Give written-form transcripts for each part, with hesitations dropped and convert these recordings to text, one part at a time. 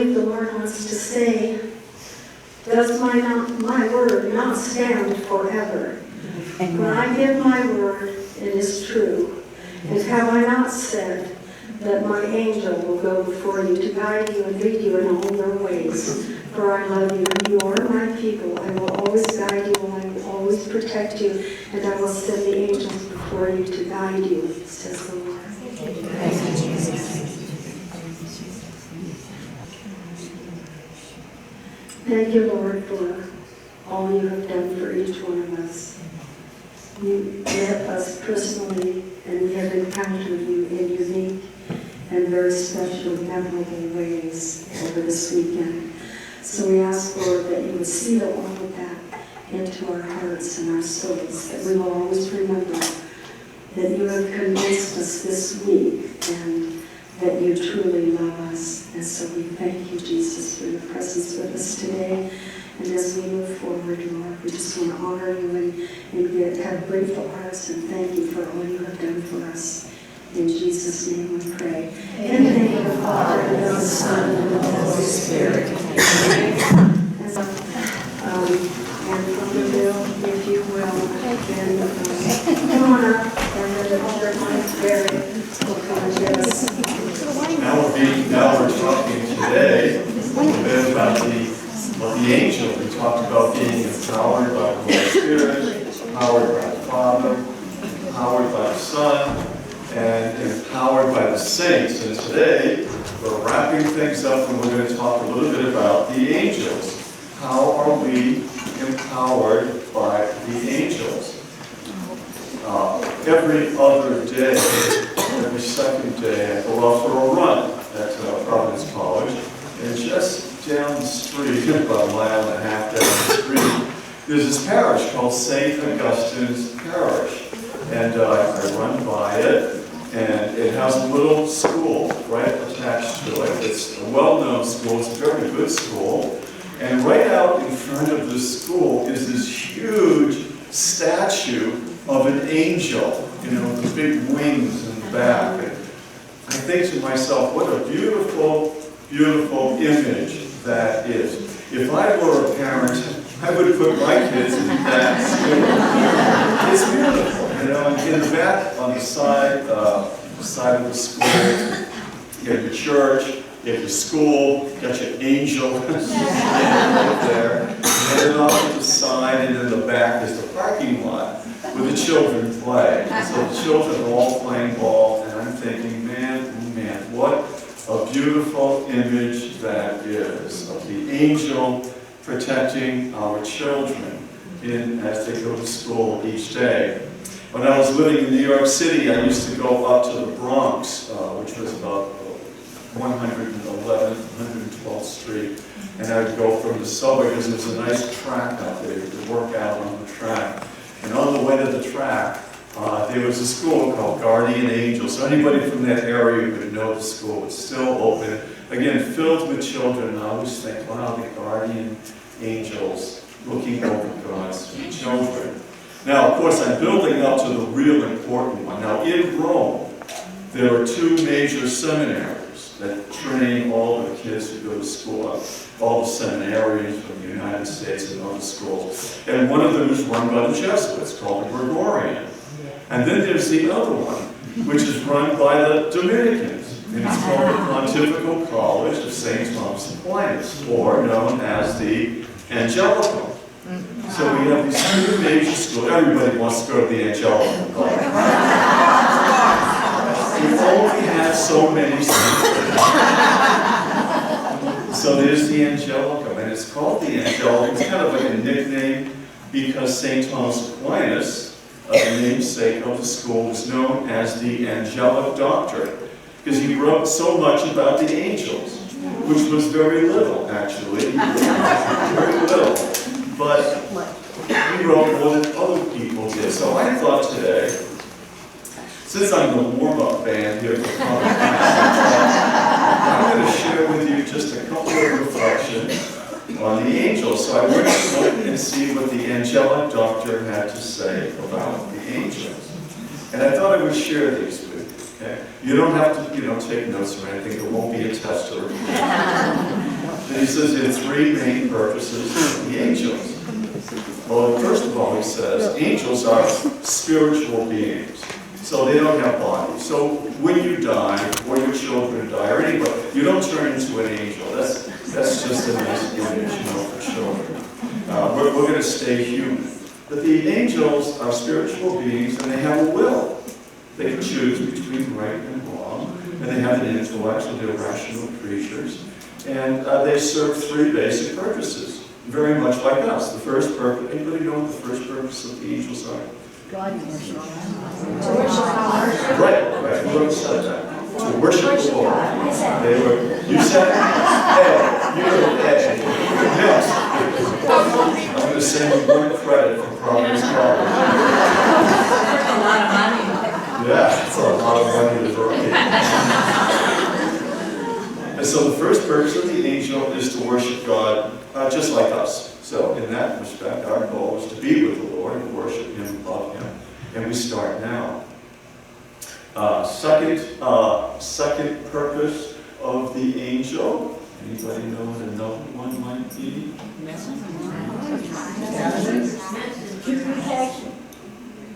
believe the Lord wants to say, does my word not stand forever? When I give my word, it is true. And have I not said that my angel will go before you to guide you and lead you in all your ways? For I love you, and you are my people. I will always guide you, and I will always protect you, and I will send the angels before you to guide you, says the Lord. Thank you, Jesus. Thank you, Lord, for all you have done for each one of us. You met us personally, and we have encountered you in unique and very special, memorable ways over this weekend. So we ask, Lord, that you would seal all of that into our hearts and our souls, that we will always remember that you have convinced us this week and that you truly love us. And so we thank you, Jesus, for your presence with us today. And as we move forward, Lord, we just want to honor you and have grateful hearts and thank you for all you have done for us. In Jesus' name we pray. In the name of the Father, and of the Son, and of the Holy Spirit. And from the bill, if you will, then come on up, and then the Lord might bear it will come and get us. Now we're talking today a little bit about the angel. We talked about being empowered by the Holy Spirit, empowered by the Father, empowered by the Son, and empowered by the saints. And today, we're wrapping things up and we're going to talk a little bit about the angels. How are we empowered by the angels? Every other day, every second day, I go out for a run at Providence College. And just down the street, about a mile and a half down the street, there's this parish called St. Augustine's Parish. And I run by it. And it has a little school right attached to it. It's a well-known school. It's a very good school. And right out in front of the school is this huge statue of an angel, with big wings in the back. And I think to myself, what a beautiful, beautiful image that is. If I were a parent, I would put my kids in that school. It's beautiful. In the back, on the side of the school, you have your church, you have your school, you got your angel right there. And then off to the side and in the back is the parking lot where the children play. And so the children are all playing ball, and I'm thinking, man, what a beautiful image that is of the angel protecting our children as they go to school each day. When I was living in New York City, I used to go up to the Bronx, which was about 111th, 112th Street, and I would go from the subway because there was a nice track out there. You could work out on the track. And on the way to the track, there was a school called Guardian Angels. So anybody from that area would know the school. It's still open. Again, filled with children. And I always think, wow, the Guardian Angels looking over God's children. Now, of course, I'm building up to the real important one. Now, in Rome, there are two major seminaries that train all the kids who go to school, all the seminarians from the United States and other schools. And one of them is run by the Jesuits, called the Gregorian. And then there's the other one, which is run by the Dominicans. And it's called the Pontifical College of St. Thomas Aquinas, or known as the Angelicum. So we have these two major schools. Everybody wants to go to the Angelicum College. We only have so many schools. So there's the Angelicum, and it's called the Angelicum. It's kind of like a nickname because St. Thomas Aquinas, the namesake of the school, is known as the Angelic Doctor because he wrote so much about the angels, which was very little, actually. Very little. But he wrote more than other people did. So I thought today, since I'm the warm-up band here for Common I'm going to share with you just a couple of reflections on the angels. So I went to look and see what the Angelic Doctor had to say about the angels. And I thought I would share these with you. Okay? You don't have to, take notes or anything. It won't be a test or he says there are three main purposes of the angels. Well, first of all, he says angels are spiritual beings. So they don't have bodies. So when you die, or your children die, or anybody, you don't turn into an angel. That's just a nice image, for children. We're going to stay human. But the angels are spiritual beings, and they have a will. They can choose between right and wrong, and they have an intellect, so they're rational creatures. And they serve three basic purposes, very much like us. The first purpose, anybody know what the first purpose of the angels are? God worship. Right. Who said that? To worship the Lord. They were, you said A. You heard A. Yes. I'm going to send you one credit for Providence College. A lot of money. Yeah, it's a lot of money to throw in. And so the first purpose of the angel is to worship God just like us. So in that respect, our goal is to be with the Lord and worship Him, love Him. And we start now. Second purpose of the angel. Anybody know what another one might be?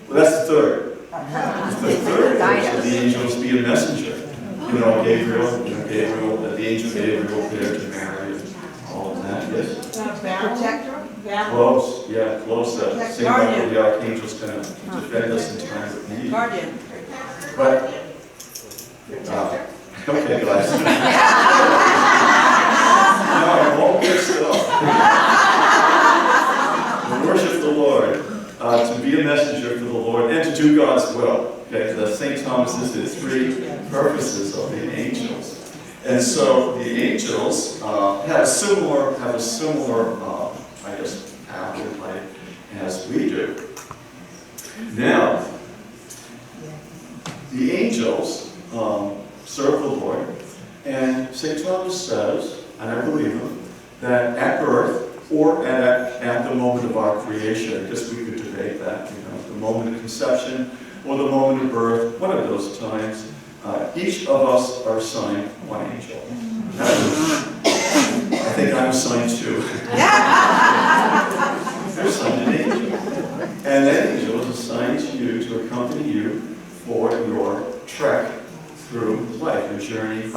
Well, that's the third. The third purpose of the angel is to be a messenger. Gabriel, the angel Gabriel appeared to Mary and all of that. Yes? Protector? Close, yeah, close. Same like the archangel's going to defend us in time of need. Guardian. But, okay, guys. No, I'm all mixed up. To worship the Lord, to be a messenger for the Lord, and to do God's will. Okay, the St. Thomas says there's three purposes of the angels. And so the angels have a similar path in life as we do. Now, the angels serve the Lord, and St. Thomas says, and I believe him, that at birth or at the moment of our creation, I guess we could debate that, the moment of conception or the moment of birth, one of those times, each of us are assigned one angel. I think I'm assigned two. You're assigned an angel. And that angel is assigned to you to accompany you for your trek through life, your journey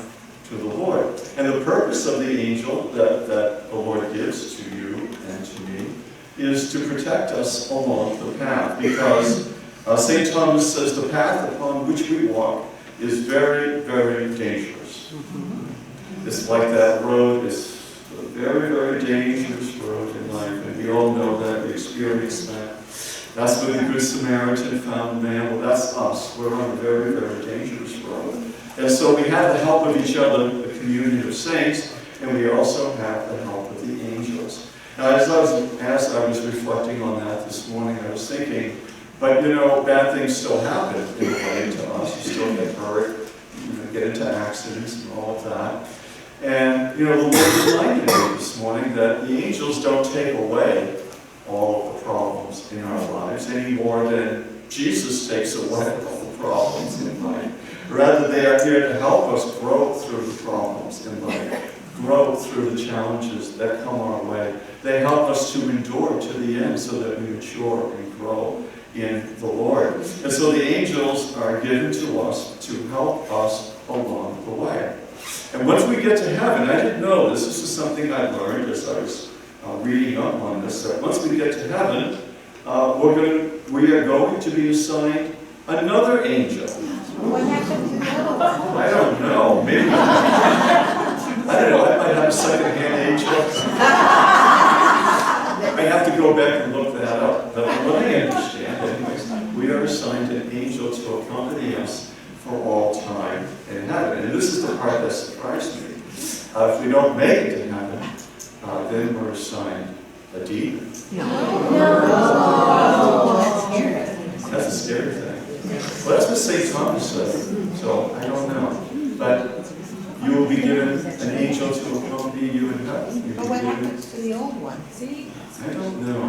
to the Lord. And the purpose of the angel that the Lord gives to you and to me is to protect us along the path. Because St. Thomas says the path upon which we walk is very, very dangerous. It's like that road. It's a very, very dangerous road in life. And we all know that. We experience that. That's where the Good Samaritan found the man. Well, that's us. We're on a very, very dangerous road. And so we have the help of each other, the community of saints, and we also have the help of the angels. Now, as I was reflecting on that this morning, I was thinking, but bad things still happen in a way to us. You still get hurt, get into accidents and all of that. And, the Lord reminded me this morning that the angels don't take away all of the problems in our lives any more than Jesus takes away all the problems in life. Rather, they are here to help us grow through the problems in life, grow through the challenges that come our way. They help us to endure to the end so that we mature and grow in the Lord. And so the angels are given to us to help us along the way. And once we get to heaven, I didn't know this. This is something I learned as I was reading up on this. That once we get to heaven, we are going to be assigned another angel. What happened to that? I don't know. Maybe. I don't know. I might have a second-hand angel. I have to go back and look that up. But what I understand, anyways, we are assigned an angel to accompany us for all time in heaven. And this is the part that surprised me. If we don't make it to heaven, then we're assigned a demon. No. That's a scary thing. Well, that's what St. Thomas said. So I don't know. But you will be given an angel to accompany you in heaven. But what happens to the old one? See? I don't know.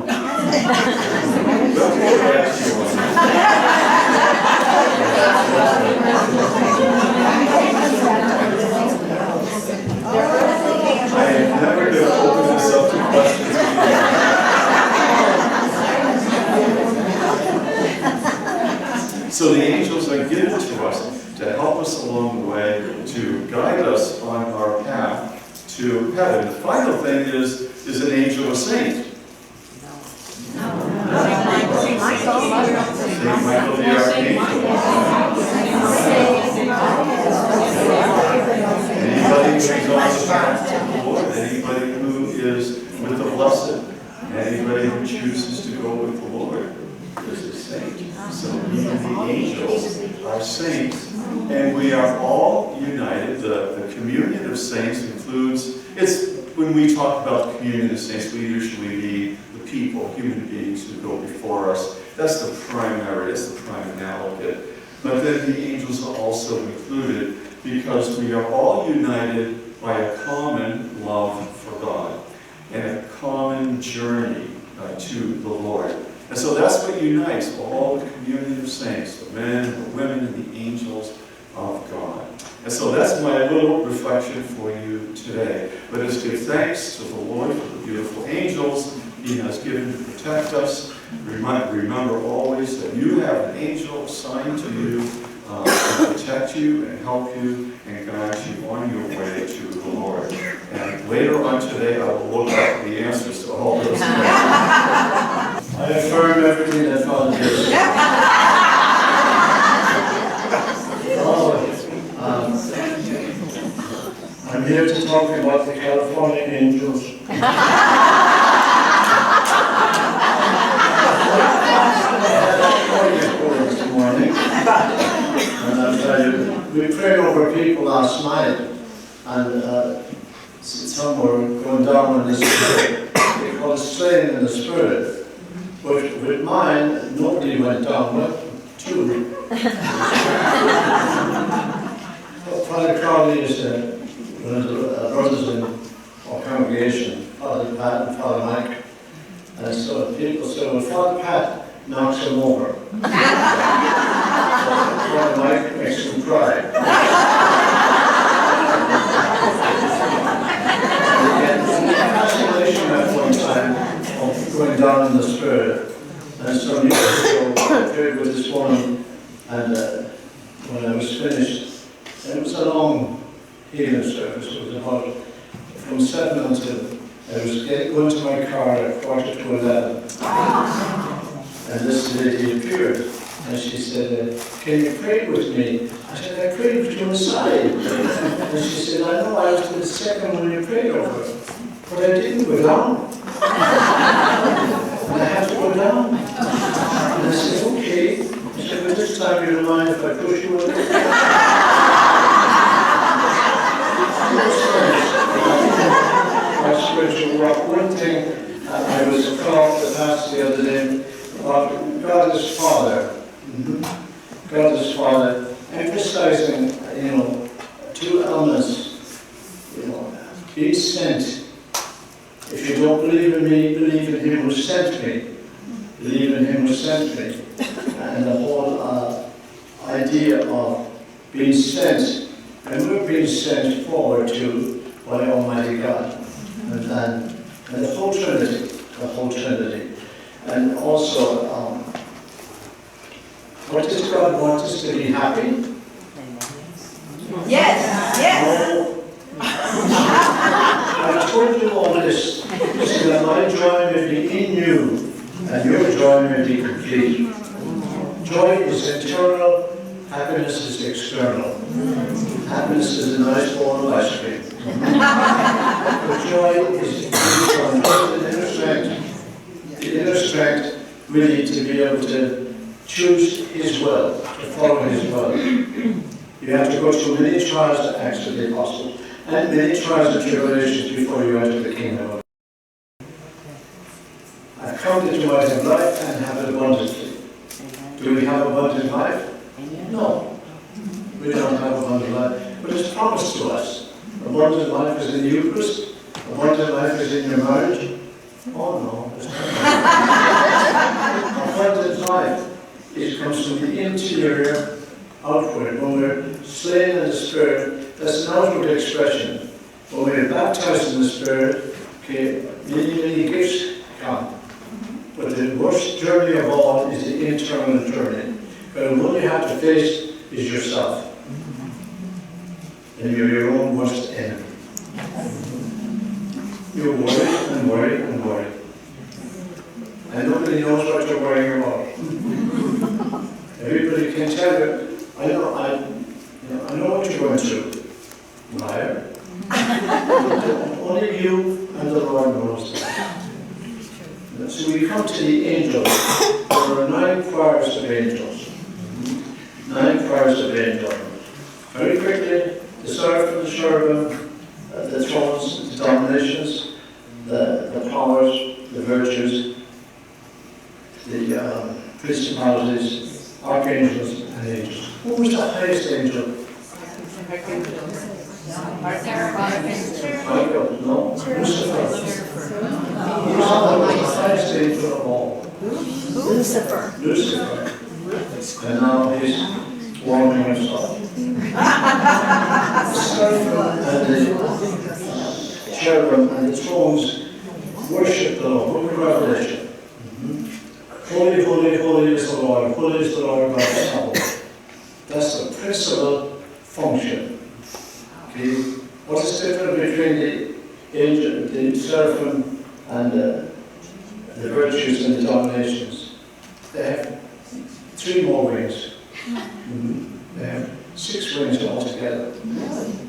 We'll get back to you on that. I have never been heaven. The final thing is an angel or saint. Saint Michael the Archangel. Anybody who is on the path to the Lord, anybody who is with the blessed, anybody who chooses to go with the Lord is a saint. So even the angels are saints. And we are all united. The communion of saints includes, when we talk about the communion of saints, we usually mean the people, human beings who go before us. That's the prime analogous. But then the angels are also included because we are all united by a common love for God and a common journey to the Lord. And so that's what unites all the communion of saints, the men, the women, and the angels of God. And so that's my little reflection for you today. Let us give thanks to the Lord for the beautiful angels He has given to protect us. Remember always that you have an angel assigned to you to protect you and help you and guide you on your way to the Lord. And later on today, I will look up the answers to all those questions. I affirm everything that Father did. I'm here to talk about the California Angels. This morning, and I'll tell you, we prayed over people last night, and some were going down in the spirit. They call it slaying in the spirit. But with mine, nobody went down, but two. Father Crowley is one of the brothers in our congregation, Father Pat and Father Mike. And so people say, well, Father Pat knocks him over. Father Mike makes him cry. And the fascination at one time of going down in the spirit. And so years ago, I prayed with this woman, and when I was finished, and it was a long healing service. It was about from 7 until I was going to my car at 11:15. And this lady appeared, and she said, "Can you pray with me?" I said, "I prayed with you inside." And she said, "I know, I was the second one you prayed over, but I didn't go down. And I had to go down." And I said, "Okay." I said, "But this time you don't mind if I push you a little?" My spiritual walk. One thing I was called to pass the other day about God is Father. God is Father, emphasizing, two elements. Be sent. If you don't believe in me, believe in Him who sent me. Believe in Him who sent me. And the whole idea of being sent, and we're being sent forward to by Almighty God. And the whole Trinity. And also, what does God want us to be happy? Yes, yes. I told you all this, so that my joy may be in you, and your joy may be complete. Joy is internal, happiness is external. Happiness is a nice bowl of ice cream. But joy is from the inner strength. The inner strength really to be able to choose His will, to follow His will. You have to go through many trials to answer the apostle, and many trials and tribulations before you enter the kingdom of God. I've come that you might have life and have it abundantly. Do we have abundant life? No. We don't have abundant life, but it's promised to us. Abundant life is in the Eucharist. Abundant life is in your marriage. Oh no, it's not. Abundant life, it comes from the interior outward. When we're slain in the Spirit, that's an outward expression. When we're baptized in the Spirit, okay, many gifts come. But the worst journey of all is the internal journey. But the one you have to face is yourself. And you're your own worst enemy. You worry and worry and worry. And nobody knows what you're worrying about. Everybody can tell you, I know what you're going through. Liar. Only you and the Lord knows that. So we come to the angels. There are 9 choirs of angels. 9 choirs of angels. Very quickly, the seraphim, the cherubim, the thrones, the dominations, the powers, the virtues, the principalities, archangels, and angels. Who was the highest angel? Michael, no, Lucifer. He was the highest angel of all. Lucifer. Lucifer. And now he's warming himself. The seraphim and the cherubim and the thrones worship the Lord. Book of Revelation. Holy, holy, holy is the Lord. Holy is the Lord God of Sabaoth. That's the principal function. Okay? What is different between the angel, the seraphim, and the virtues and the dominations? They have 3 more wings. They have 6 wings altogether.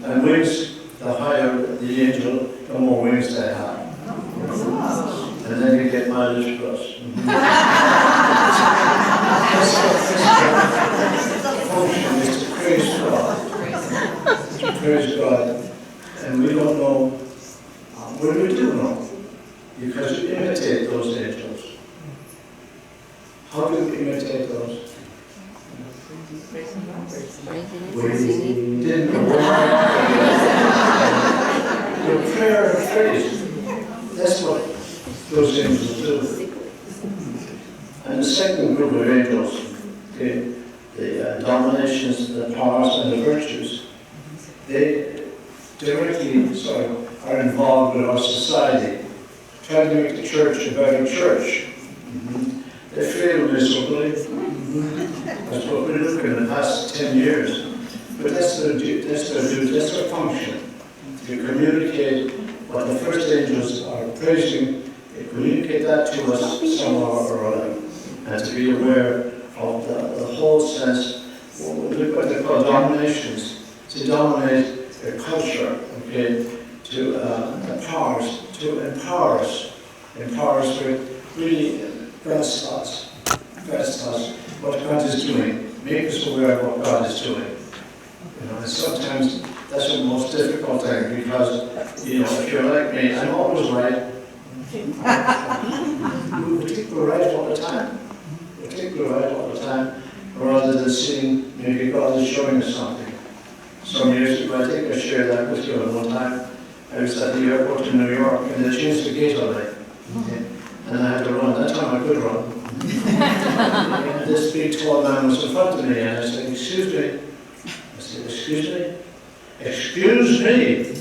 And wings, the higher the angel, the more wings they have. And then you get mileage plus. The function is to praise God. To praise God. And we don't know, well, we do know, because we imitate those angels. How do we imitate those? We didn't know. Your prayer and praise. That's what those angels do. And the second group of angels, okay, the dominations, the powers, and the virtues, they directly are involved with our society, trying to make the church a better church. They fail miserably. That's what we've looked at in the past 10 years. But that's their duty, that's their function, to communicate what the first angels are praising, they communicate that to us somehow or other, and to be aware of the whole sense, what they call dominations, to dominate their culture, okay, to empower us with really God's thoughts, what God is doing, make us aware of what God is doing. And sometimes that's the most difficult thing, because, if you're like me, I'm always right. We think we're right all the time. Rather than seeing, maybe God is showing us something. Some years ago, I think I shared that with you at one time. I was at the airport in New York, and they changed the gate on me. And I had to run. That time I could run. And this big tall man was in front of me, and I said, "Excuse me." I said, "Excuse me?" "Excuse me."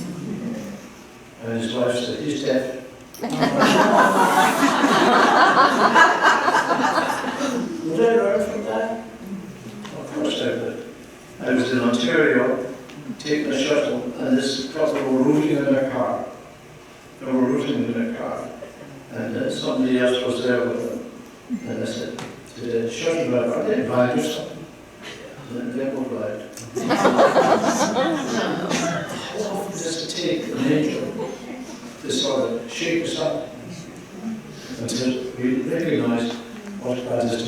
And his wife said, "He's deaf." Would I learn from that? Of course I would. I was in Ontario, taking a shuttle, and this couple were rooting in their car. And somebody else was there with them. And I said to the shuttle driver, "Are they blind or something?" And they were blind. How often does it take an angel to sort of shake us up until we recognize what God is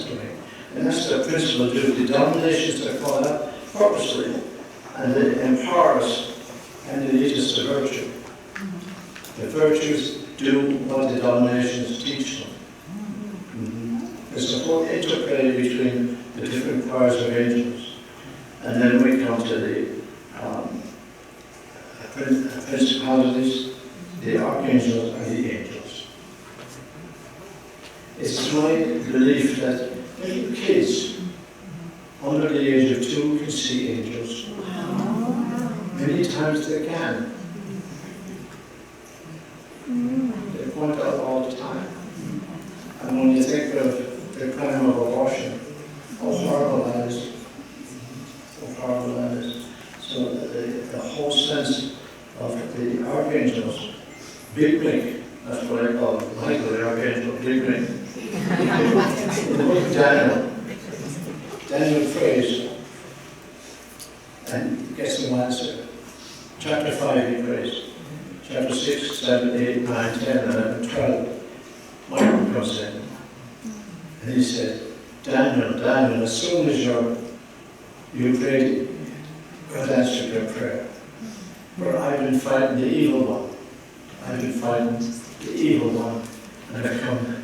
doing? And that's the principle of duty. The dominations are called out purposely, and they empower us, and they lead us to virtue. The virtues do what the dominations teach them. There's a whole interplay between the different choirs of angels. And then we come to the principalities, the archangels, and the angels. It's my belief that little kids under the age of 2 can see angels. Many times they can. They point out all the time. And when you think of the crime of abortion, how horrible that is. So the whole sense of archangels, Big Mick, that's what I call him, Michael the archangel, Big Mick. In the book of Daniel, Daniel prays and gets no answer. Chapter 5 he prays. Chapter 6, 7, 8, 9, 10, 11, 12. Michael comes in and he said, Daniel, Daniel, as soon as you prayed, God answered your prayer. For I've been fighting the evil one. I've been fighting the evil one, and I've come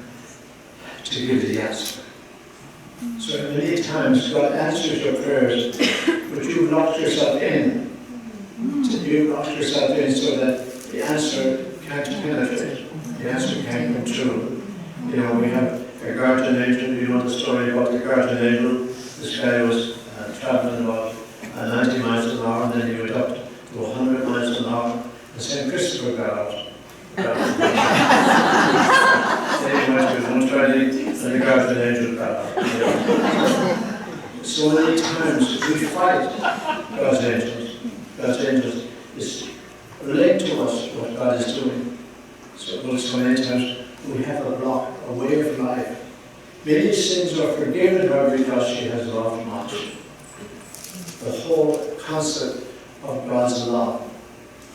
to give you the answer. So many times God answers your prayers, but you've locked yourself in. You've locked yourself in so that the answer can't penetrate. The answer can't come true. You know, we have a guardian angel. You know the story about the guardian angel. This guy was traveling about 90 miles an hour, and then he went up to 100 miles an hour. And St. Christopher got out. Then he went to 120, and the guardian angel got out. So many times we fight God's angels. God's angels is relate to us what God is doing. So many times we have a block, a way of life. Many sins are forgiven her because she has loved much. The whole concept of God's love.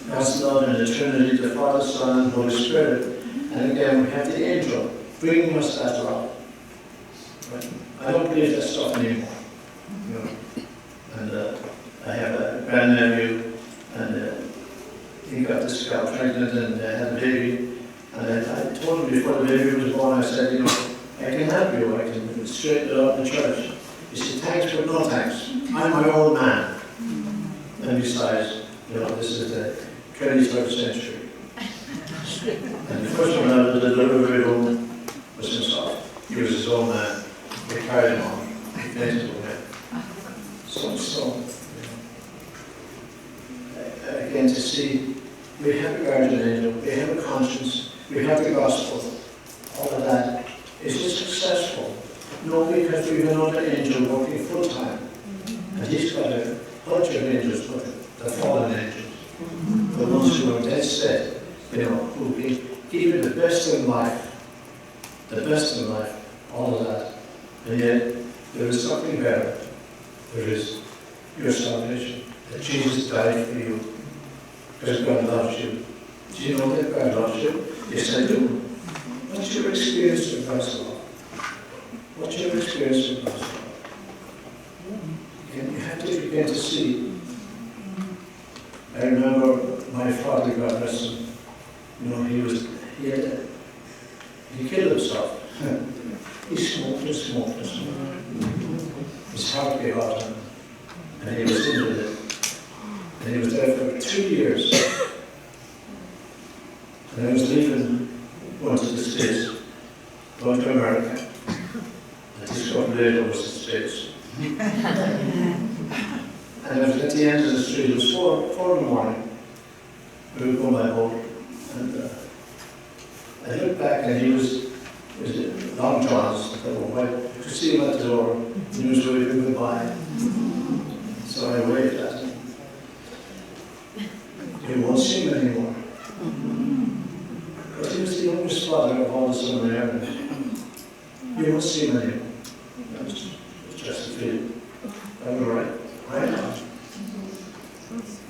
God's love in the Trinity, the Father, Son, and Holy Spirit. And again, we have the angel bringing us that love. Right? I don't believe that stuff anymore. You know? And I have a grandnephew, and he got this girl pregnant and had a baby. And I told him before the baby was born, I said, you know, I can help you, I can straighten it up in church. He said, thanks, but no thanks. I'm my own man. And besides, you know, this is the 23rd century. And the first one out of the delivery room was himself. He was his own man. We carried him on. He painted with him. So, again, to see, we have a guardian angel, we have a conscience, we have the gospel. All of that is just successful. No, because we have another angel working full time. And he's got a bunch of angels with him, the fallen angels. The ones who are dead set, you know, who give you the best in life, all of that. And yet, there is something better. There is your salvation. That Jesus died for you. Because God loves you. Do you know that God loves you? Yes, I do. What's your experience of God's love? What's your experience of God's love? And you have to begin to see. I remember my father, God rest him, you know, he killed himself. He smoked and smoked and smoked. His heart gave out on him, and he was into it. And he was there for 2 years. And I was leaving, going to the States, going to America. And discovered later was the States. And I was at the end of the street. It was 4 in the morning. We were going by boat. And I looked back, and he was long johns that were white. You could see him at the door. He was waving goodbye. So I waved at him. You won't see him anymore. But he was the youngest father of all the seminarians. You won't see him anymore. It's just a feeling. I was right now.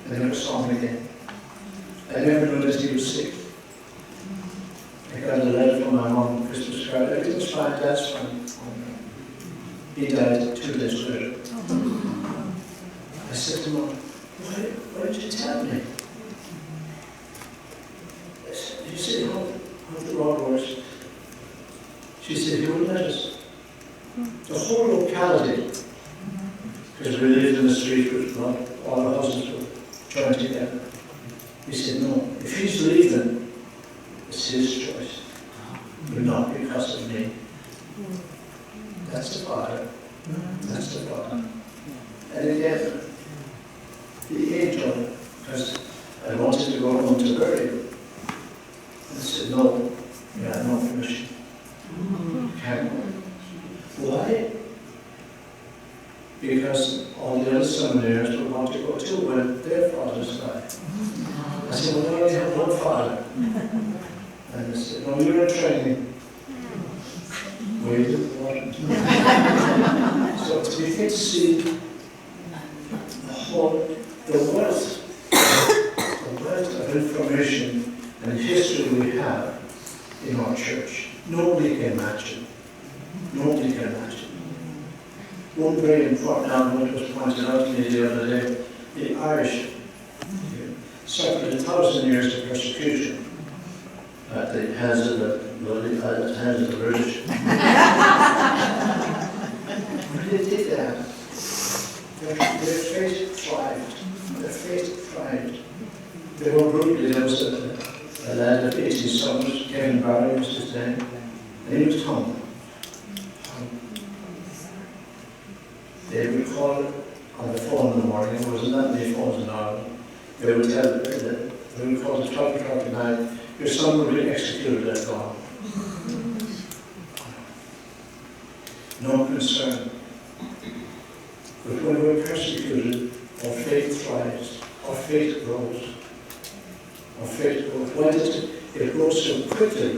I never saw him again. I never noticed he was sick. I got a letter from my mom, Christmas card. Everything's fine, Dad's fine. He died 2 days later. I said to Mom, why did you tell me? You see how the road works? She said, he would let us. The whole locality, because we lived in the street with all the houses were joined together. He said, no, if he's leaving, it's his choice, but not because of me. That's the Father. That's the Father. And again, the angel, because I wanted to go home to bury him. I said, no, you have no permission. Can't go. Why? Because all the other seminaries would want to go too when their fathers died. I said, well, I only have one father. And they said, no, you're in training. Wait a what? So to begin to see the wealth of information and history we have in our church, nobody can imagine. Nobody can imagine. One very important element was pointed out to me the other day. The Irish suffered 1,000 years of persecution at the hands of the British. When they did that, their faith thrived. Their faith thrived. They were brutally. There was a lad of 18 summers, Kevin Barry was his name, and he was hung. They would call on the phone in the morning. There wasn't that many phones in Ireland. They would tell they would call the 12 o'clock at night, your son will be executed and gone. No concern. But when we're persecuted, our faith thrives, our faith grows. Our faith grows. Why does it grow so quickly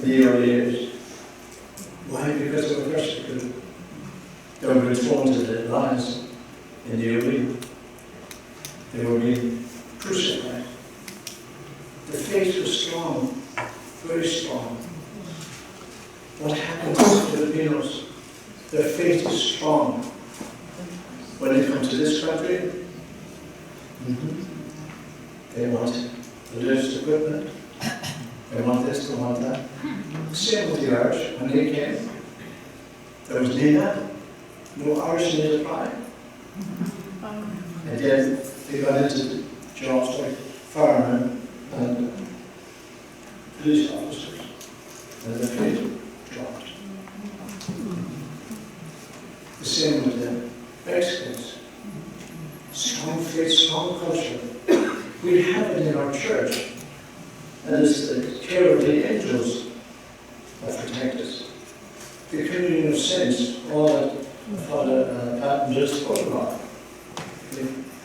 in the early years? Why? Because they were persecuted. They were being thrown to the lions in the arena. They were being crucified. The faith was strong, very strong. What happened to the Filipinos? Their faith is strong. When they come to this country, they want the latest equipment. They want this, they want that. Same with the Irish. When they came, there was no Irish in his apply. And then they got into jobs like firemen and police officers, and their faith dropped. The same with the Mexicans. Strong faith, strong culture. We have it in our church, and it's the care of the angels that protect us. The communion of saints, all that Father Patton just spoke about.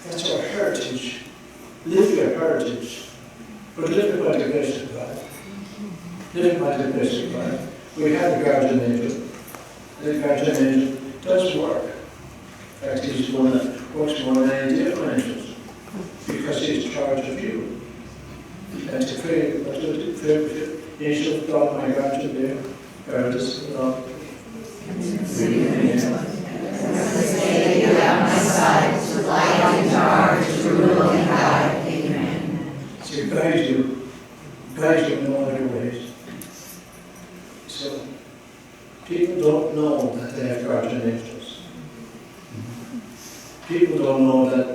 That's our heritage. Live your heritage, but live it by the grace of God. Live it by the grace of God. We have a guardian angel. The guardian angel does work. In fact, he's the one that works more than any of the other angels, because he's in charge of you. And to pray, angel of God, my guardian there, guard us, Lord. Stay you at my side, to light and dark, to rule and guide. Amen. To guide you in all your ways. So, people don't know that they have guardian angels. People don't know that,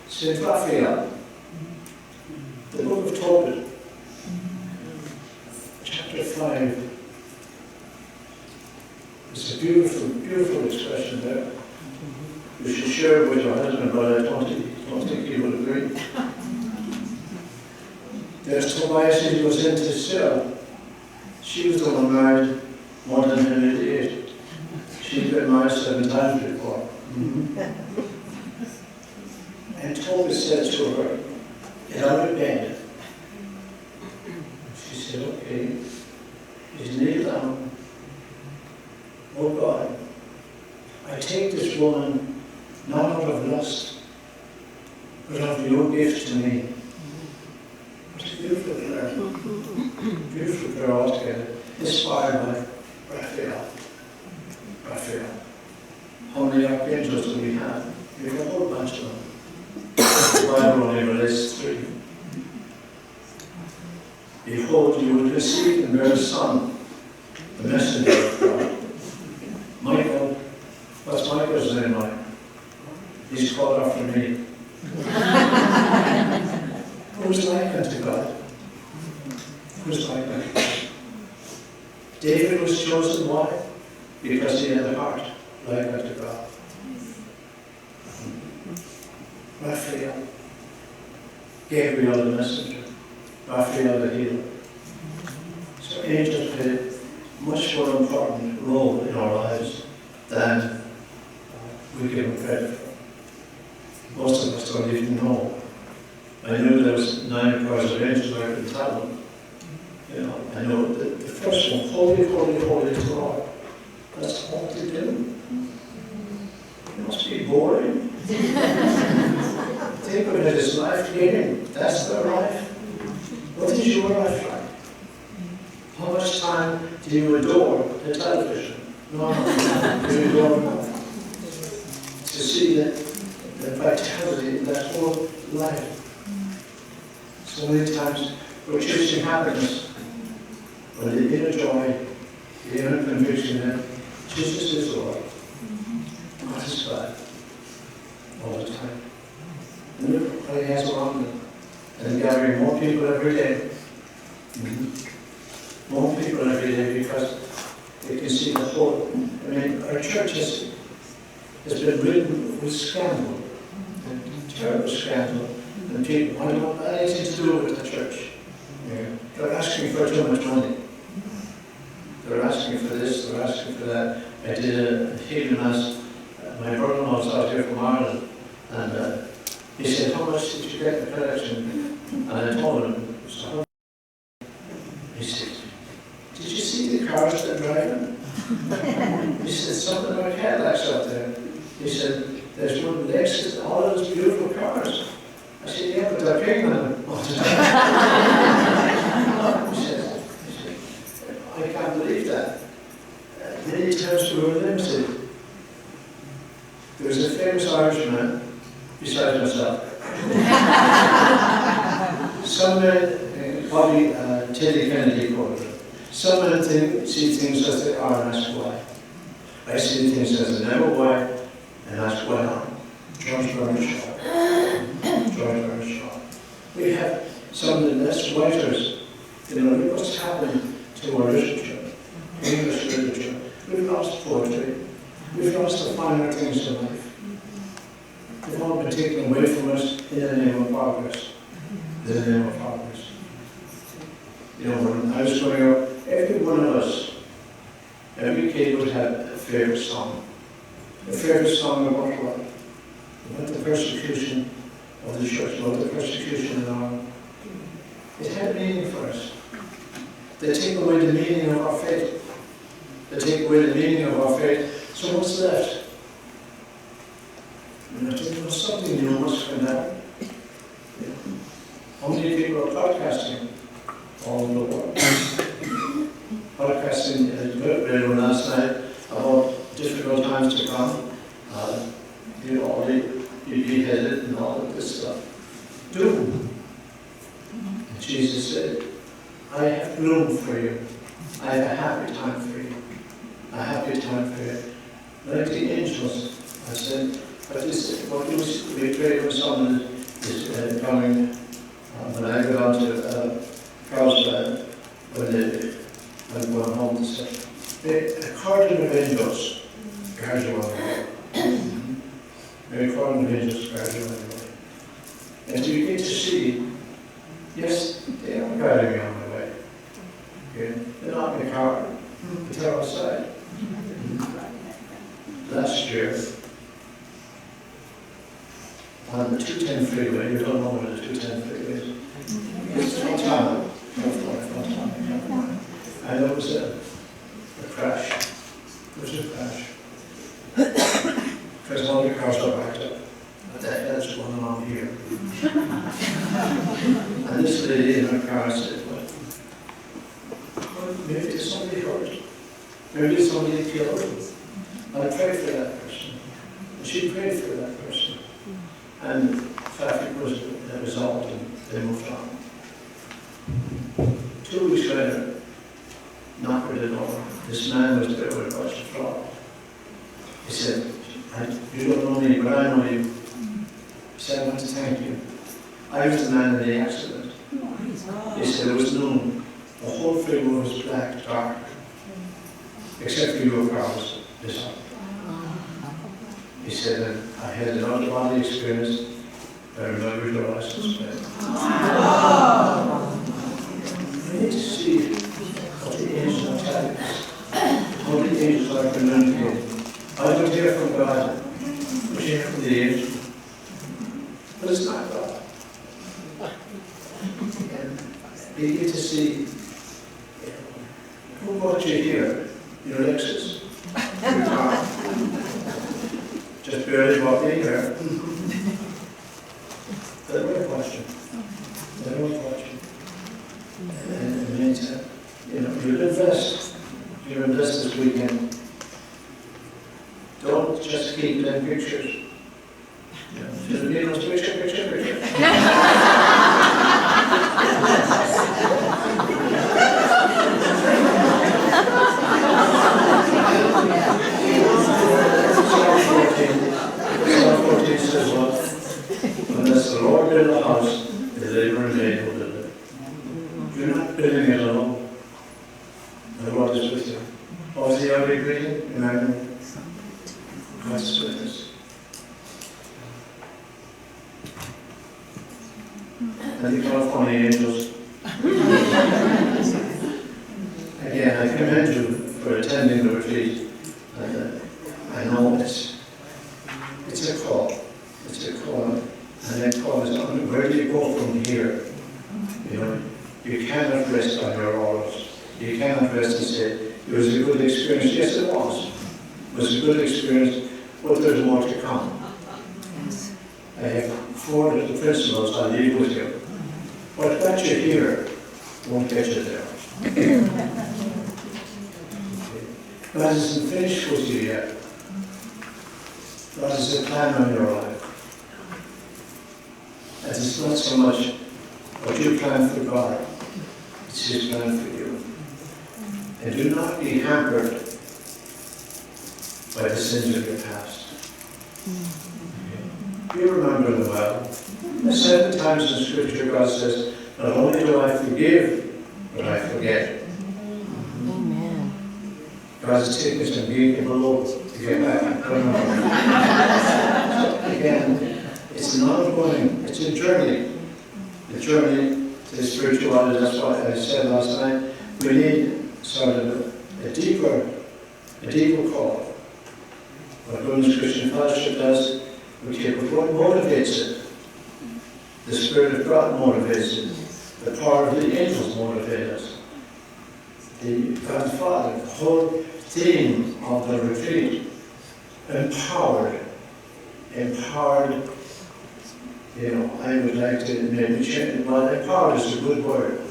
St. Raphael, the book of Tobit, chapter 5, it's a beautiful, beautiful expression there. You should share it with your husband, but I don't think he would agree. There's Tobias, he was into Sarah. She was the one married more than Henry VIII. She'd been married 7 times before. And Tobias said to her, get out of bed. She said, okay. He's kneeled down. Oh God, I take this woman not out of lust, but out of your gift to me. It's a beautiful prayer. Beautiful prayer altogether. Inspired by Raphael. How many archangels do we have? We have a whole bunch of them. The Bible only relates 3. Behold, you will receive and bear a son, the messenger of God. Michael, what's Michael's name like? He's called after me. Who's like unto God? Who's like unto God? David was chosen, why? Because he had a heart like unto God. Raphael, Gabriel the messenger, Raphael the healer. So angels play a much more important role in our lives than we give them credit for. Most of us don't even know I knew there was 9 choirs of angels, I could tell them. You know, I know that the first one, holy, holy, holy is the Lord. That's all they do. It must be boring. Think of it as life-giving. That's their life. What is your life like? How much time do you adore the television? No, you adore nothing. To see the vitality of that whole life. So many times we're chasing happiness, but the inner joy, the inner conviction that Jesus is Lord. God is God. All the time. And look what He has around them. And gathering more people every day. More people every day because they can see the whole. I mean, our church has been ridden with scandal, and terrible scandal, and people want to have anything to do with the church. Yeah. They're asking for too much money. They're asking for this, they're asking for that. I did a healing last, my brother-in-law was out here from Ireland, and he said, how much did you get in the collection? And I told him, so he said, did you see the cars they're driving? He said, something like Cadillacs out there. He said, there's one next to all of those beautiful cars. I said, yeah, but they're paying them all the time. He said, I can't believe that. Many times we were limited. There was a famous Irishman, besides myself. Some men, probably Teddy Kennedy quoted it. Some men see things as they are and ask why. I see things as they never why and ask why not. George Bernard Shaw. George Bernard Shaw. We have some of the best writers. You know, look what's happened to our literature, English literature. We've lost poetry. We've lost the finer things in life. They've all been taken away from us in the name of progress. In the name of progress. You know, when I was growing up, every one of us, every kid would have a favorite song. A favorite song about what? About the persecution of the church, about the persecution in Ireland. It had meaning for us. They take away the meaning of our faith. They take away the meaning of our faith. So what's left? You know, there's something new must come out. Yeah. How many people are podcasting all over the world? Podcasting, I read one last night about difficult times to come. You know, all the beheaded and all of this stuff. Doom. And Jesus said, I have gloom for you. I have a happy time for you. A happy time for you. Like the angels, I said, but this, what we pray when someone is coming, when I go down to Carlsbad, when I'm going home and stuff, a cordon of angels guard you on the way. A cordon of angels guard you on the way. And you get to see, yes, they are guarding me on my way. Okay? They're not in the car, but they're outside. Last year, on the 210 freeway, you don't know where the 210 freeway is. It's Fontana. And there was a crash. There was a crash. Because all the cars are backed up. But the hell's going on here? And this lady in her car said, well, maybe there's somebody hurt. Maybe somebody killed. I prayed for that person. And she prayed for that person. And traffic was resolved and they moved on. 2 weeks later, knocked at the door. This man was there with a bunch of fraud. He said, you don't know me, but I know you. He said, I want to thank you. I was the man in the accident. He said, it was noon. The whole freeway was black, dark. Except for your car was this up. He said that I had an out-of-body experience. I remembered your license plate. We need to see what the angels are telling us. What the angels are communicating. I don't hear from God. I hear from the angels. But it's not God. And begin to see, who brought you here? Your Lexus. Your car. Just barely brought me here. That was a question. That was a question. And it means that, you'll invest. You'll invest this weekend. Don't just keep them pictures. Just be those picture. Psalm 14 says what? Unless the Lord build a house, the labor in vain will build it. You're not building it alone. The Lord is with you. What was the early greeting? Emmanuel. God's with us. And the California angels. Again, I commend you for attending the retreat. I know it's a call. It's a call. And that call is on where do you go from here? You cannot rest on your laurels. You cannot rest and say, it was a good experience. Yes, it was. It was a good experience, but there's more to come. I have 4 little principles I'll leave with you. What got you here won't get you there. God isn't finished with you yet. God has a plan on your life. And it's not so much what you plan for God, it's His plan for you. And do not be hampered by the sins of your past. You remember them well. 7 times in Scripture God says, not only do I forgive, but I forget. Amen. God has taken us and gave Him a load to get back and put Him on. So again, it's an ongoing, it's a journey. The journey to spirituality, that's what I said last night. We need sort of a deeper call. What Women's Christian Fellowship does, we take what motivates it. The Spirit of God motivates it. The power of the angels motivate us. The God Father, the whole theme of the retreat, empowered. I would like to maybe change, well, empowered is a good word,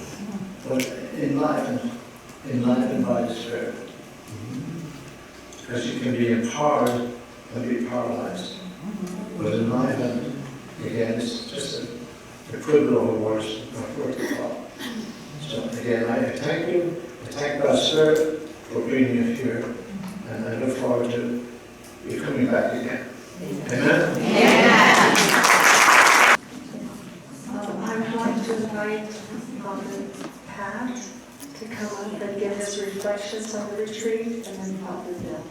but enlightened by the Spirit. Because you can be empowered and be paralyzed. But enlightened, again, it's just a equivalent of words, not what they call. So again, I thank you. I thank God's Spirit for bringing you here. And I look forward to you coming back again. Amen? Amen. I'd like to invite Father Pat to come up and give us reflections on the retreat, and then Father Bill.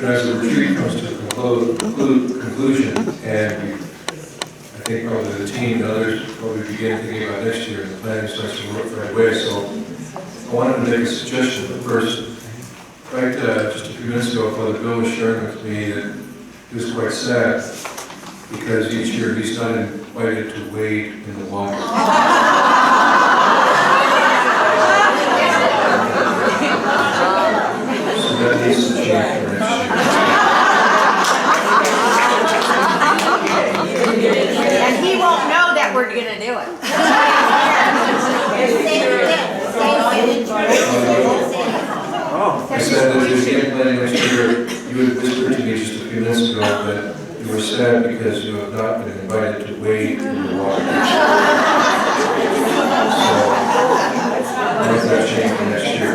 As the retreat comes to a conclusion, and I think probably the team and others probably begin thinking about next year, and the planning starts to work right away. So I wanted to make a suggestion. First, just a few minutes ago, Father Bill was sharing with me that he was quite sad because each year he's not invited to wade in the water. So that needs to change for next year. And he won't know that we're going to do it. I said that if you planning next year, you would whisper to me just a few minutes ago that you were sad because you have not been invited to wade in the water. So, let that change for next year.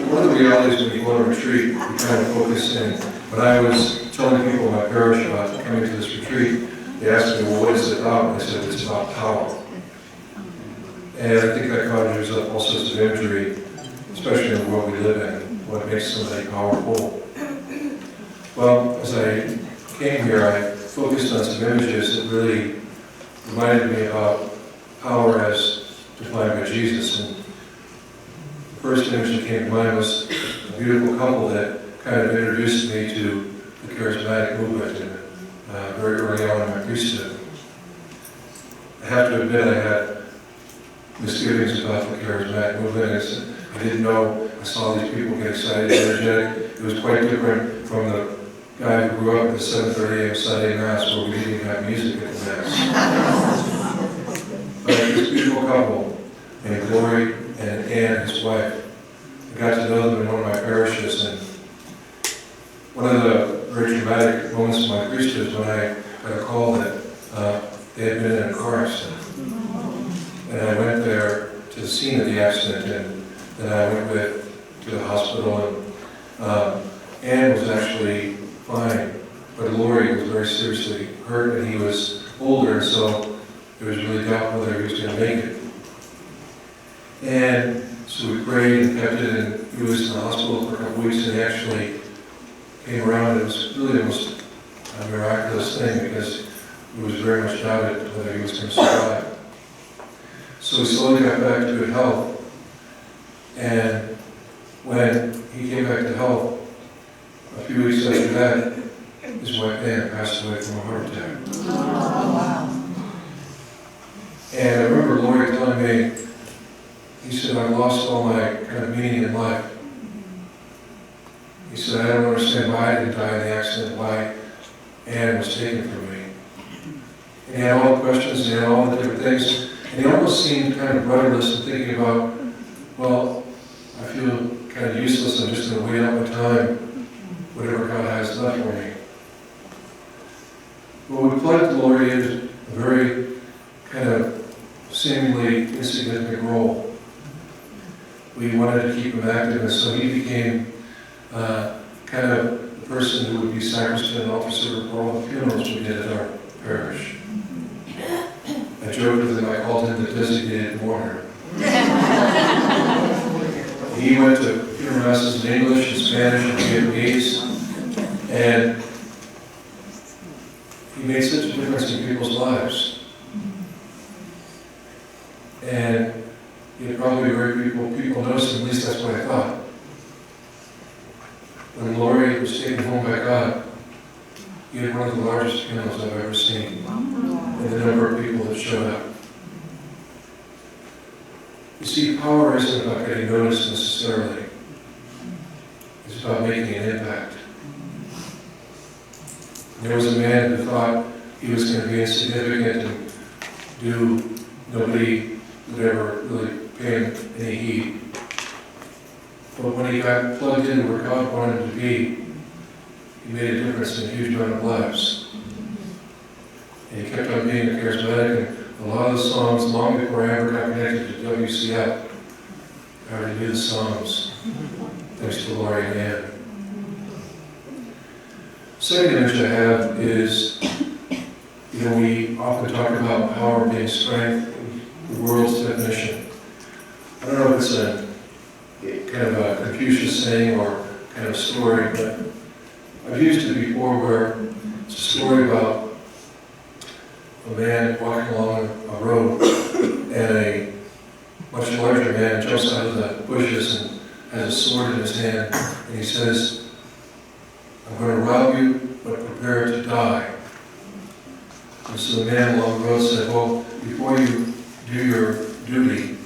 One of the realities when you go on a retreat, we kind of focus in. When I was telling people in my parish about coming to this retreat, they asked me, well, what is it about? And I said, it's about power. And I think that conjures up all sorts of imagery, especially in the world we live in, what makes somebody powerful. Well, as I came here, I focused on some images that really reminded me about power as defined by Jesus. And the first image that came to mind was a beautiful couple that kind of introduced me to the charismatic movement. And very early on in my priesthood. I have to admit I had misgivings about the charismatic movement. I didn't know. I saw these people get excited, energetic. It was quite different from the guy who grew up at the 7:30 a.m. Sunday Mass where we didn't even have music at the Mass. But this beautiful couple named Glory and Ann, his wife, I got to know them in one of my parishes, and one of the very dramatic moments of my priesthood was when I got a call that they had been in a car accident. And I went there to the scene of the accident, and then I went to the hospital, and Ann was actually fine, but Lori was very seriously hurt, and he was older, so it was really doubtful whether he was going to make it. And so we prayed and kept it, and he was in the hospital for a couple weeks, and he actually came around. It was really almost a miraculous thing because it was very much doubted whether he was going to survive. So we slowly got back to good health, and when he came back to health, a few weeks after that, his wife Ann passed away from a heart attack. Oh, wow. And I remember Lori telling me, he said, I lost all my kind of meaning in life. He said, I don't understand why I didn't die in the accident, why Ann was taken from me. And he had all the questions, and he had all the different things, and he almost seemed kind of rudderless and thinking about, well, I feel kind of useless, I'm just going to wait out my time, whatever God has left for me. Well, we plugged Lori into a very kind of seemingly insignificant role. We wanted to keep him active, and so he became kind of the person who would be sacristan and altar server for all the funerals we did at our parish. I joked with him, I called him the designated mourner. He went to funeral masses in English and Spanish and Vietnamese, and he made such a difference in people's lives. And it probably very people noticed him, at least that's what I thought. When Lori was taken home by God, he had one of the largest funerals I've ever seen, and the number of people that showed up. You see, power isn't about getting noticed necessarily. It's about making an impact. And there was a man who thought he was going to be insignificant and nobody would ever really pay him any heed. But when he got plugged into where God wanted him to be, he made a difference in a huge amount of lives. And he kept on being a charismatic, and a lot of the songs, long before I ever got connected to WCF, I already knew the songs, thanks to Lori and Ann. Second image I have is, we often talk about power being strength, the world's definition. I don't know if it's a kind of a Confucius saying or kind of story, but I've used it before where it's a story about a man walking along a road and a much larger man jumps out of the bushes and has a sword in his hand, and he says, I'm going to rob you, but prepare to die. And so the man along the road said, well, before you do your duty,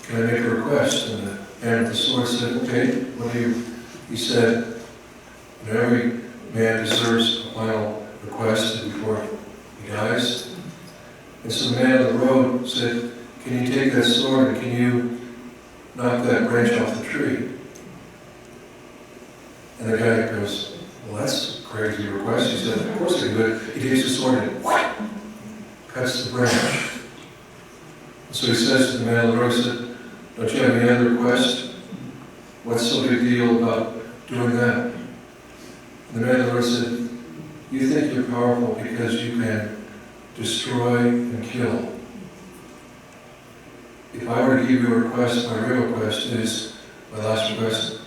can I make a request? And the man with the sword said, okay, what do you? He said, every man deserves a final request before he dies. And so the man on the road said, can you take that sword and can you knock that branch off the tree? And the guy goes, well, that's a crazy request. He said, of course I can do it. He takes the sword and cuts the branch. So he says to the man on the road, he said, don't you have any other request? What's so big deal about doing that? And the man on the road said, you think you're powerful because you can destroy and kill. If I were to give you a request, my real request is, my last request,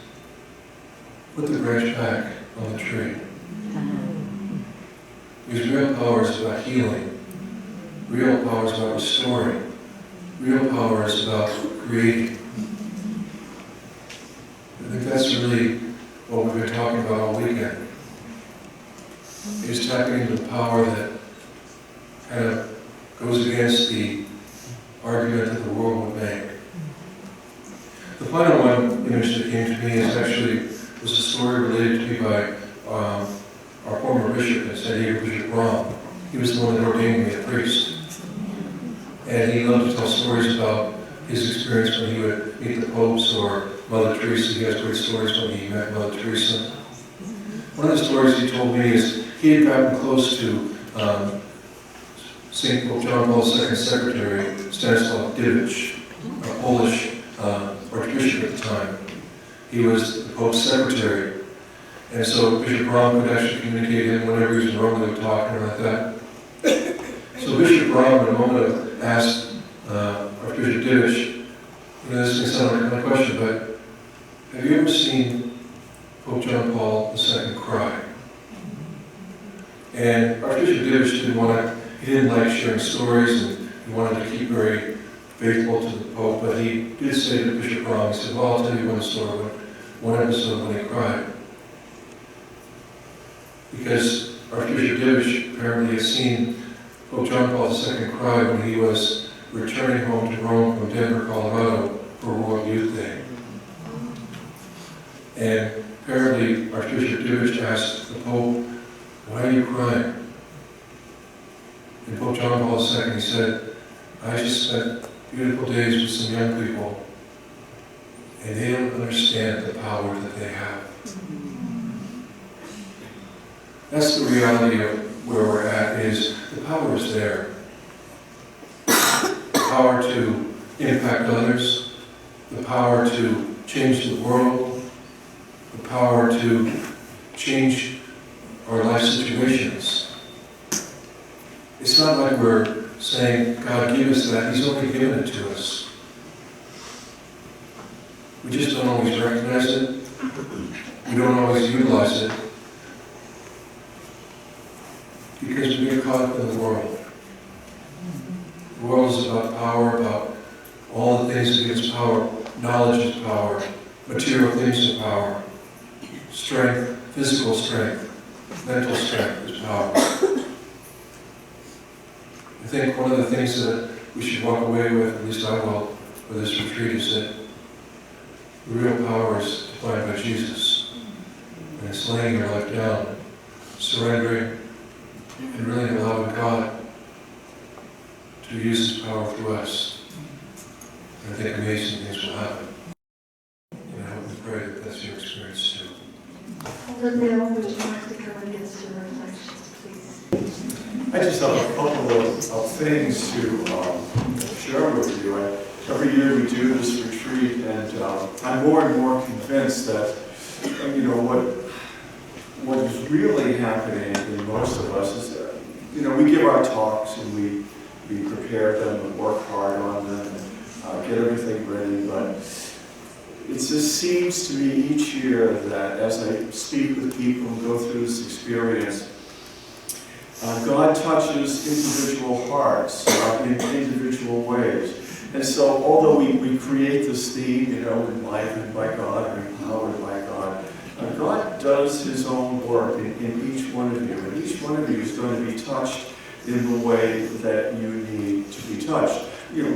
put the branch back on the tree. Because real power is about healing. Real power is about restoring. Real power is about creating. I think that's really what we've been talking about all weekend. It's is tapping into the power that kind of goes against the argument that the world would make. The final one image that came to me was a story related to me by our former bishop in San Diego, Bishop Rom. He was the one that ordained me a priest. And he loved to tell stories about his experience when he would meet the popes or Mother Teresa. He has great stories when he met Mother Teresa. One of the stories he told me is he had gotten close to St. Pope John Paul II's secretary, Stanislaw Divic, a Polish archbishop at the time. He was the Pope's secretary. And so Bishop Rom could actually communicate with him whenever he was in Rome, they would talk and like that. So Bishop Rom, in a moment, asked Archbishop Divic, this may sound like my question, but have you ever seen Pope John Paul II cry? And Archbishop Divic didn't like sharing stories, and he wanted to keep very faithful to the Pope, but he did say to Bishop Rom, he said, well, I'll tell you one story, one episode when he cried. Because Archbishop Divic apparently had seen Pope John Paul II cry when he was returning home to Rome from Denver, Colorado for World Youth Day. And apparently Archbishop Divic asked the Pope, why are you crying? And Pope John Paul II, he said, I just spent beautiful days with some young people, and they don't understand the power that they have. That's the reality of where we're at, is the power is there. The power to impact others, the power to change the world, the power to change our life situations. It's not like we're saying, God, give us that. He's already given it to us. We just don't always recognize it. We don't always utilize it. Because we get caught up in the world. The world is about power, about all the things that gives power. Knowledge is power. Material things are power. Strength, physical strength, mental strength is power. I think one of the things that we should walk away with, at least I will, with this retreat, is that the real power is defined by Jesus. And it's laying your life down, surrendering, and really allowing God to use His power through us. And I think amazing things will happen. And I hope and pray that that's your experience too. Bill, would you like to come against your reflections, please? I just have a couple of things to share with you. Every year we do this retreat, and I'm more and more convinced that, what is really happening in most of us is that, we give our talks and we prepare them and work hard on them and get everything ready, but it just seems to me each year that as I speak with people and go through this experience, God touches individual hearts in individual ways. And so, although we create this theme, enlivened by God, or empowered by God, God does His own work in each one of you. And each one of you is going to be touched in the way that you need to be touched.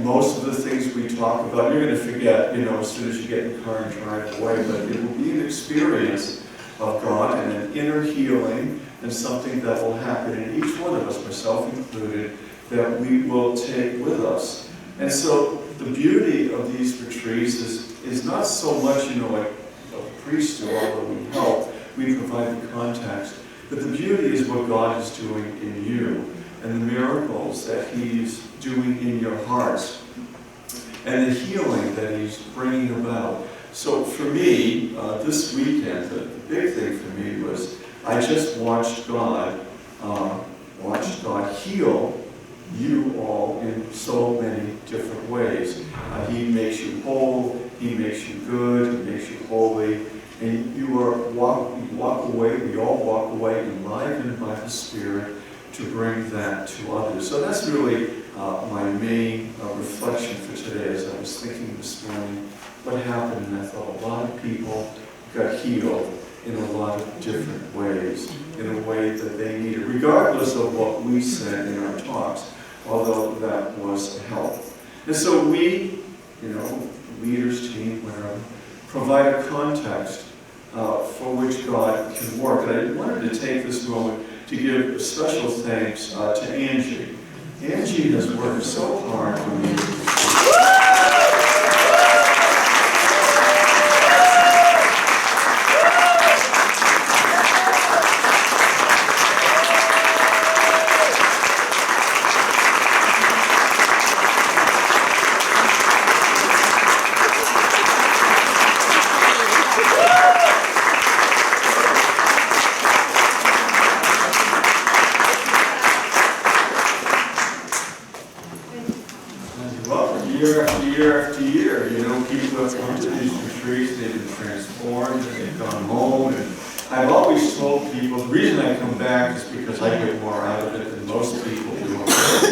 Most of the things we talk about, you're going to forget, as soon as you get in the car and drive away, but it will be an experience of God and an inner healing and something that will happen in each one of us, myself included, that we will take with us. And so the beauty of these retreats is not so much, like a priest do, although we help, we provide the context, but the beauty is what God is doing in you and the miracles that He's doing in your hearts and the healing that He's bringing about. So for me, this weekend, the big thing for me was I just watched God heal you all in so many different ways. He makes you whole, He makes you good, He makes you holy, and you walk away, we all walk away enlivened by the Spirit to bring that to others. So that's really my main reflection for today as I was thinking this morning what happened, and I thought a lot of people got healed in a lot of different ways, in a way that they needed, regardless of what we said in our talks, although that was a help. And so we, leaders, team, whatever, provide a context for which God can work. And I wanted to take this moment to give special thanks to Angie. Angie has worked so hard for me. Year after year after year, people have come to these retreats, they've been transformed, and they've gone home, and I've always told people, the reason I come back is because I get more out of it than most people do,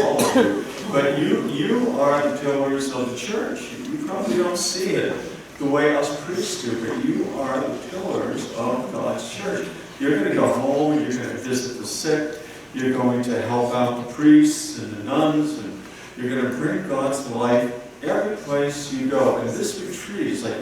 all of you, but you are the pillars of the church. You probably don't see it the way us priests do, but you are the pillars of God's church. You're going to go home, you're going to visit the sick, you're going to help out the priests and the nuns, and you're going to bring God's life every place you go. And this retreat is like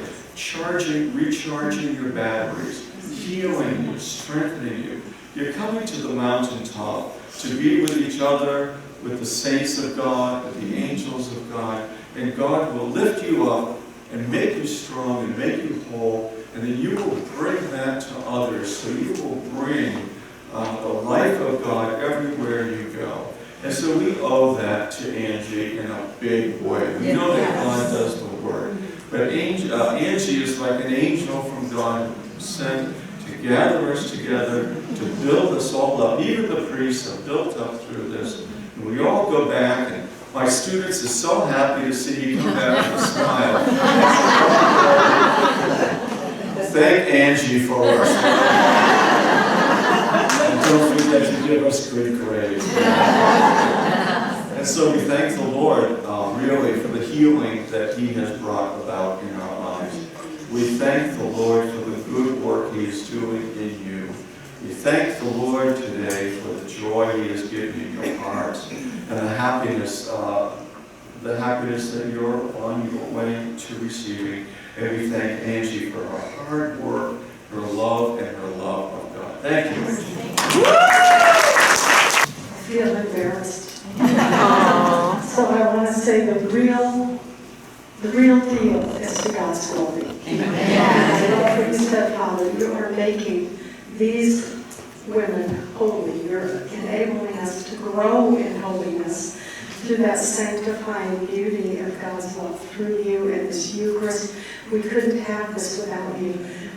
recharging your batteries, healing you, strengthening you. You're coming to the mountaintop to be with each other, with the saints of God, with the angels of God, and God will lift you up and make you strong and make you whole, and then you will bring that to others. So you will bring the life of God everywhere you go. And so we owe that to Angie in a big way. We know that God does the work. But Angie is like an angel from God sent to gather us together, to build us all up. Even the priests are built up through this. And we all go back, and my students are so happy to see you come back with a smile. Thank Angie for us. And don't forget to give us good grades. And so we thank the Lord, really, for the healing that He has brought about in our lives. We thank the Lord for the good work He is doing in you. We thank the Lord today for the joy He has given in your hearts and the happiness that you're on your way to receiving. And we thank Angie for her hard work, her love, and her love of God. Thank you, Angie. I feel embarrassed. So I want to say the real deal is to God's glory. Amen. And I love what you said, Father. You are making these women holy. You're enabling us to grow in holiness through that sanctifying beauty of God's love through you and this Eucharist. We couldn't have this without you.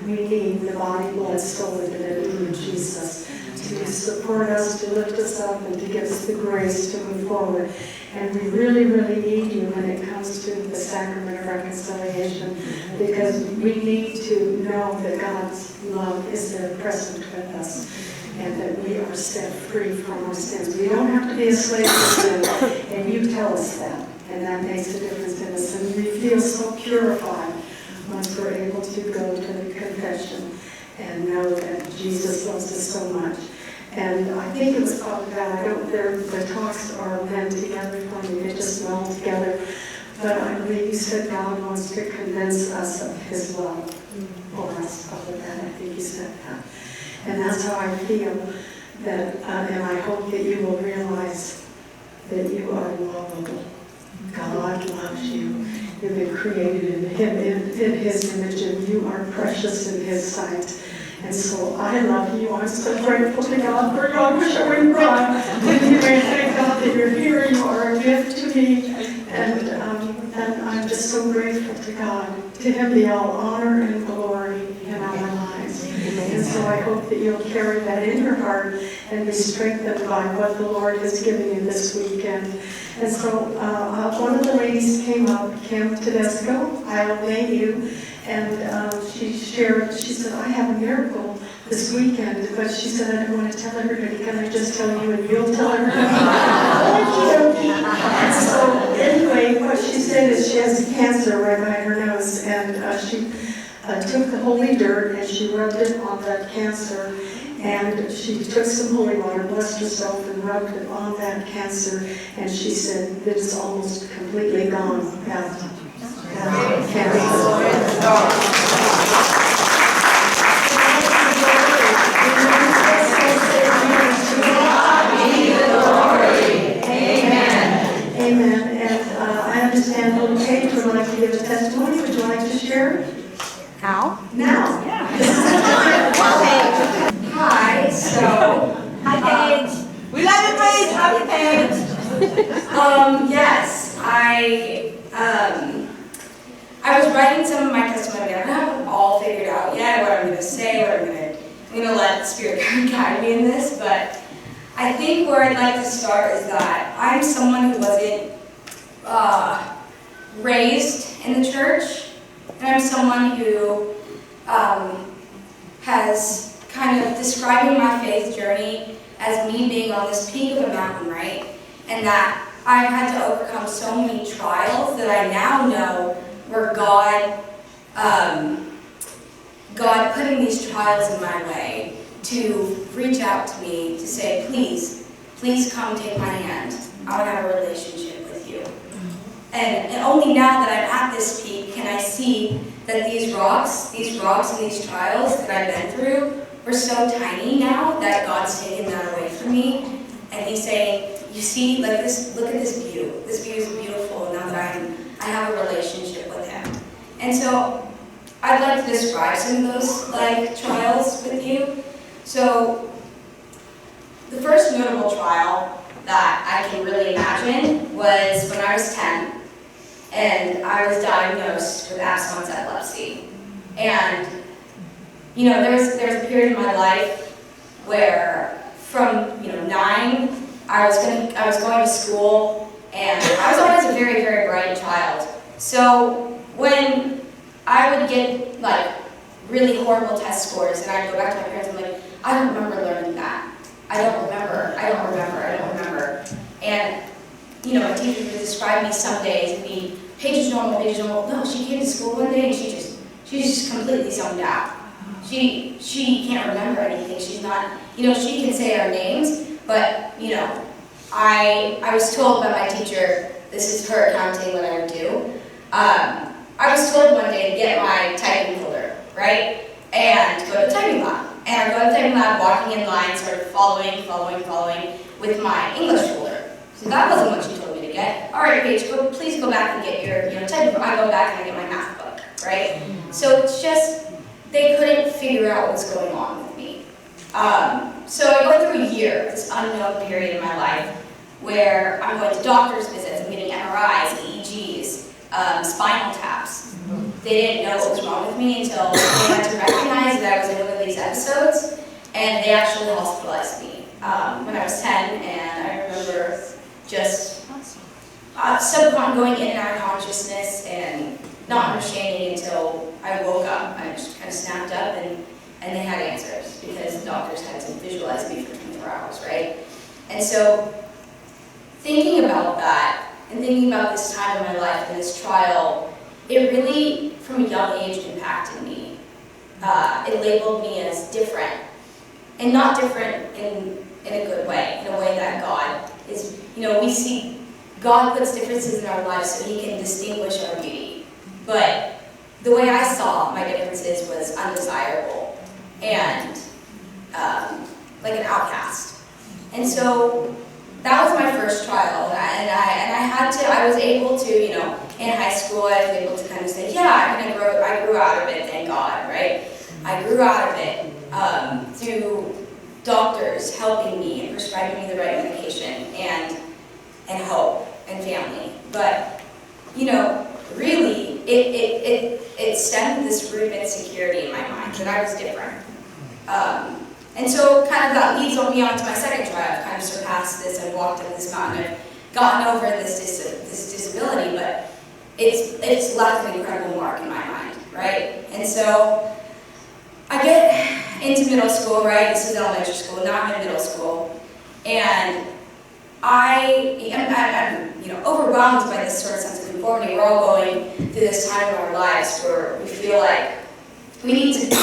We need the body, blood, soul, and divinity of Jesus to support us, to lift us up, and to give us the grace to move forward. And we really, really need you when it comes to the sacrament of reconciliation, because we need to know that God's love is there present with us, and that we are set free from our sins. We don't have to be a slave to sin, and you tell us that, and that makes a difference in us. And we feel so purified once we're able to go to the confession and know that Jesus loves us so much. And I think it was probably that, the talks are meant together for me, they just meld together. But I believe you said God wants to convince us of His love for us. Probably that, I think you said that. And that's how I feel, that, and I hope that you will realize that you are lovable. God loves you. You've been created in Him, in His image, and you are precious in His sight. And so I love you. I'm so grateful to God for you. I wish I wouldn't cry. Anyway, thank God that you're here. You are a gift to me. And I'm just so grateful to God. To Him be all honor and glory in our lives. And so I hope that you'll carry that in your heart and be strengthened by what the Lord has given you this weekend. And so one of the ladies came up, Kim Tedesco, I'll name you, and she said, I have a miracle this weekend, but she said, I don't want to tell everybody. Can I just tell you and you'll tell everybody? And so anyway, what she said is she has cancer right by her nose, and she took the holy dirt and she rubbed it on that cancer, and she took some holy water, blessed herself, and rubbed it on that cancer, and she said that it's almost completely gone. Amen. And I understand Mulcahy would like to give a testimony. Would you like to share? How? Now. Hi, hi Paige. We love you, Paige. Love you, Paige. Yes, I was writing some of my testimony. I don't have it all figured out yet, what I'm going to say, I'm going to let the Spirit guide me in this, but I think where I'd like to start is that I'm someone who wasn't raised in the church, and I'm someone who has kind of describing my faith journey as me being on this peak of a mountain, right? And that I've had to overcome so many trials that I now know where God putting these trials in my way to reach out to me to say, please come take my hand. I want to have a relationship with you. And only now that I'm at this peak can I see that these rocks and these trials that I've been through are so tiny now that God's taken that away from me. And He's saying, you see, like this, look at this view. This view is beautiful now that I have a relationship with Him. And so I'd like to describe some of those trials with you. So the first notable trial that I can really imagine was when I was 10 and I was diagnosed with absence epilepsy. And there was a period in my life where from 9 I was going to school, and I was always a very, very bright child. So when I would get really horrible test scores and I'd go back to my parents and I'm like, I don't remember learning that. I don't remember. And my teacher would describe me some days and be, Paige is normal. No, she came to school one day and she's just completely zoned out. She can't remember anything. She's not, she can say our names, but I was told by my teacher, this is her accounting what I would do. I was told one day to get my typing folder, right? And go to the typing lab. And I go to the typing lab, walking in line, sort of following with my English folder. So that wasn't what she told me to get. All right, Paige, please go back and get your typing book. I go back and I get my math book, right? So it's just, they couldn't figure out what was going on with me. So I go through a year, this unknown period in my life, where I'm going to doctor's visits, I'm getting MRIs, EEGs, spinal taps. They didn't know what was wrong with me until they had to recognize that I was in one of these episodes, and they actually hospitalized me when I was 10, and I remember just going in and out of consciousness and not understanding until I woke up. I just kind of snapped up, and they had answers because the doctors had to visualize me for 24 hours, right? And so thinking about that and thinking about this time in my life and this trial, it really, from a young age, impacted me. It labeled me as different, and not different in a good way, in a way that God is, we see God puts differences in our lives so He can distinguish our beauty. But the way I saw my differences was undesirable and like an outcast. And so that was my first trial, and I was able to, in high school, I was able to kind of say, yeah, I grew out of it, thank God, right? I grew out of it through doctors helping me and prescribing me the right medication and hope and family. But, really, it stemmed this root of insecurity in my mind that I was different. And so kind of that leads me on to my second trial. I've kind of surpassed this and walked up this mountain. I've gotten over this disability, but it's left an incredible mark in my mind, right? And so I get into middle school, right? This is elementary school, now I'm in middle school. And I'm overwhelmed by this sort of sense of conformity. We're all going through this time in our lives where we feel like we need to be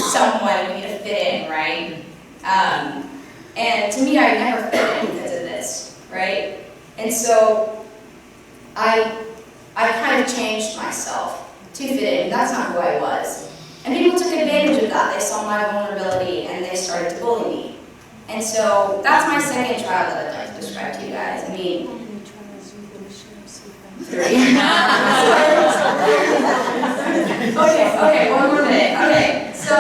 someone, we need to fit in, right? And to me, I never fit in because of this, right? And so I kind of changed myself to fit in. That's not who I was. And people took advantage of that. They saw my vulnerability and they started to bully me. And so that's my second trial that I'd like to describe to you guys. I mean, 3. Okay, 1 more minute. Okay, so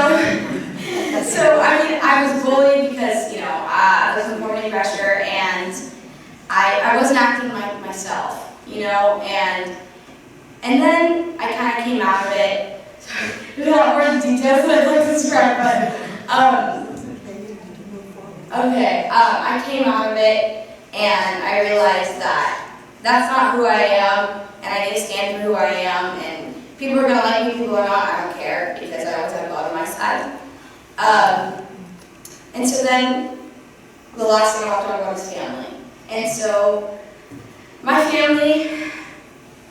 I mean, I was bullied because, you know, I was conformity pressure and I wasn't acting like myself, you know, and then I kind of came out of it. There's a lot more details that I'd like to describe, but I came out of it and I realized that that's not who I am, and I need to stand for who I am, and people are going to like me, people are not, I don't care, because I always have God on my side. And so then, the last thing I'll talk about is family. And so, my family,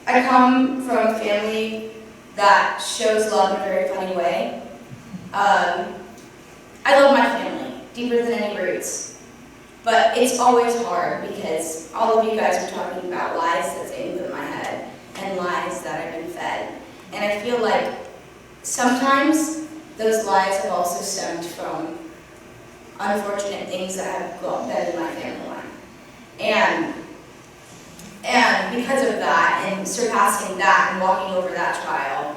I come from a family that shows love in a very funny way. I love my family, deeper than any roots. But it's always hard because all of you guys are talking about lies that Satan put in my head and lies that I've been fed. And I feel like sometimes those lies have also stemmed from unfortunate things that have been in my family line. And because of that, and surpassing that, and walking over that trial,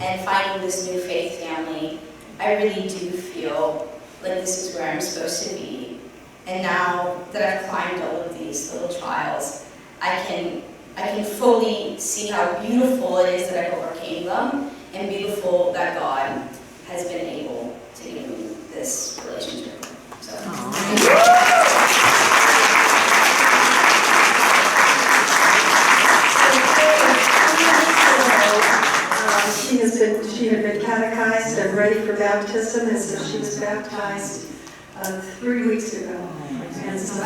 and finding this new faith family, I really do feel like this is where I'm supposed to be. And now that I've climbed all of these little trials, I can fully see how beautiful it is that I overcame them, and beautiful that God has been able to give me this relationship. So. She had been catechized and ready for baptism, and so she was baptized 3 weeks ago. And so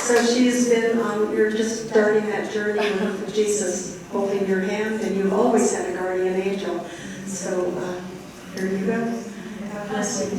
So she's been you're just starting that journey with Jesus holding your hand, and you've always had a guardian angel. So here you go. God bless you.